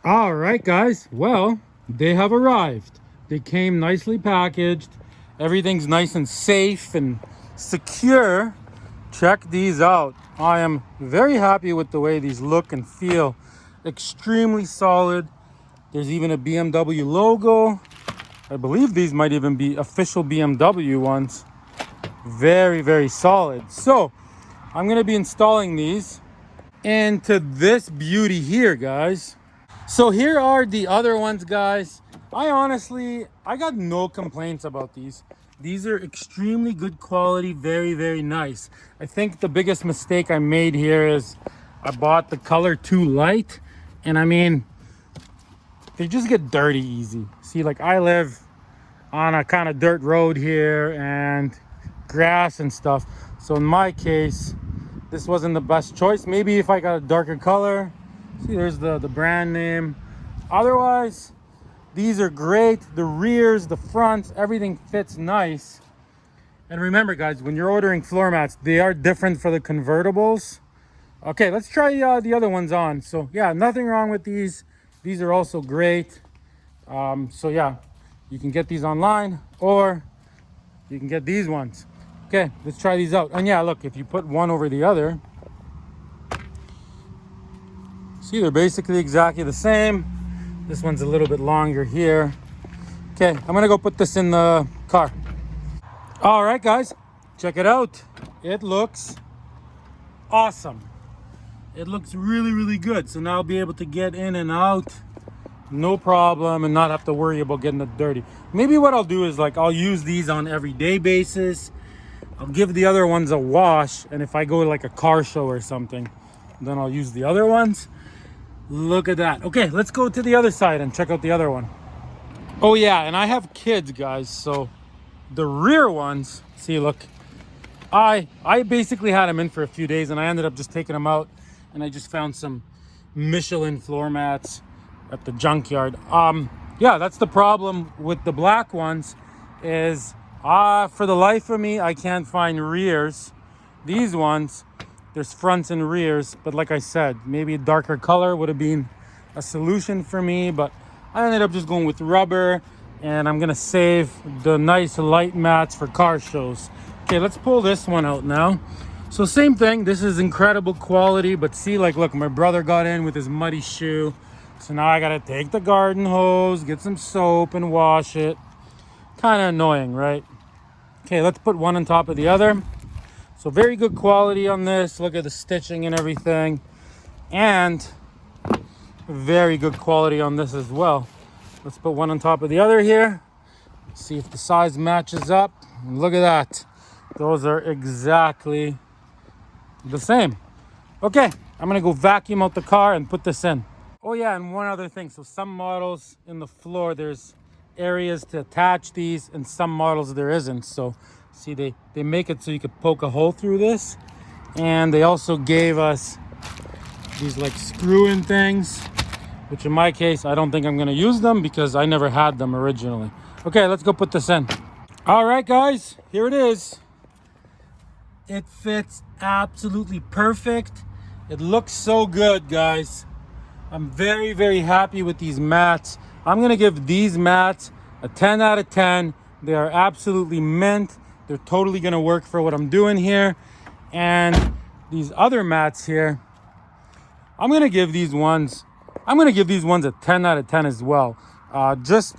All right, guys. Well, they have arrived. They came nicely packaged. Everything's nice and safe and secure. Check these out. I am very happy with the way these look and feel. Extremely solid. There's even a BMW logo. I believe these might even be official BMW ones. Very, very solid. So, I'm going to be installing these into this beauty here, guys. So here are the other ones, guys. I got no complaints about these. These are extremely good quality, very, very nice. I think the biggest mistake I made here is I bought the color too light. And I mean, they just get dirty easy. See, like I live on a kind of dirt road here and grass and stuff. So in my case, this wasn't the best choice. Maybe if I got a darker color. See, there's the brand name. Otherwise, these are great. The rears, the fronts, everything fits nice. And remember, guys, when you're ordering floor mats, they are different for the convertibles. Okay, let's try the other ones on. So yeah, nothing wrong with these. These are also great. So yeah, you can get these online or you can get these ones. Okay, let's try these out. And yeah, look, if you put one over the other, see, they're basically exactly the same. This one's a little bit longer here. Okay, I'm gonna go put this in the car. All right, guys, check it out. It looks awesome. It looks really, really good. So now I'll be able to get in and out, no problem, and not have to worry about getting it dirty. Maybe what I'll do is like, I'll use these on everyday basis. I'll give the other ones a wash. And if I go to like a car show or something, then I'll use the other ones. Look at that. Okay, let's go to the other side and check out the other one. Oh yeah, and I have kids, guys, so the rear ones, see, look, I basically had them in for a few days and I ended up just taking them out and I just found some Michelin floor mats at the junkyard. Yeah, that's the problem with the black ones is for the life of me, I can't find rears. These ones, there's fronts and rears, but like I said, maybe a darker color would have been a solution for me, but I ended up just going with rubber, and I'm gonna save the nice light mats for car shows. Okay, let's pull this one out now. So same thing, this is incredible quality, but see, like, look, my brother got in with his muddy shoe, so now I gotta take the garden hose, get some soap and wash it. Kind of annoying, right? Okay, let's put one on top of the other. So very good quality on this. Look at the stitching and everything. And very good quality on this as well. Let's put one on top of the other here. See if the size matches up. And look at that. Those are exactly the same. Okay, I'm gonna go vacuum out the car and put this in. Oh yeah, and one other thing. So some models in the floor, there's areas to attach these, and some models there isn't. So see, they make it so you could poke a hole through this. And they also gave us these like screw-in things, which in my case, I don't think I'm gonna use them because I never had them originally. Okay, let's go put this in. All right, guys, here it is. It fits absolutely perfect. It looks so good, guys. I'm very, very happy with these mats. I'm gonna give these mats a 10 out of 10. They are absolutely mint. They're totally gonna work for what I'm doing here. And these other mats here, I'm gonna give these ones a 10 out of 10 as well. Just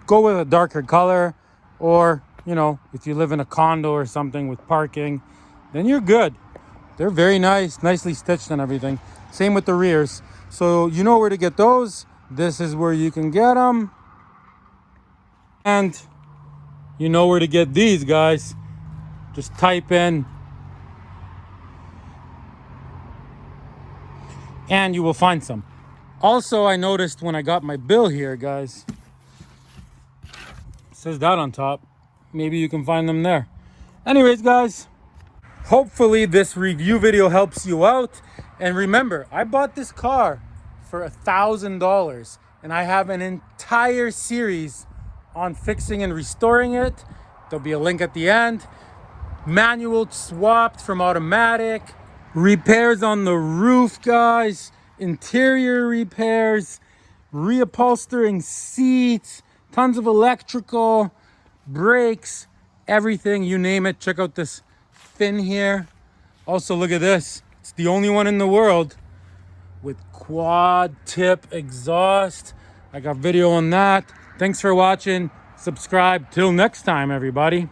go with a darker color, or, you know, if you live in a condo or something with parking, then you're good. They're very nice, nicely stitched and everything. Same with the rears. So you know where to get those. This is where you can get them. And you know where to get these, guys. Just type in and you will find some. Also, I noticed when I got my bill here, guys, it says that on top. Maybe you can find them there. Anyways, guys, hopefully this review video helps you out. And remember, I bought this car for $1,000 and I have an entire series on fixing and restoring it. There'll be a link at the end. Manual swapped from automatic. Repairs on the roof, guys. Interior repairs. reupholstering seats, tons of electrical, brakes, everything, you name it. Check out this fin here. Also, look at this. It's the only one in the world with quad tip exhaust. I got video on that. Thanks for watching. Subscribe. Till next time, everybody.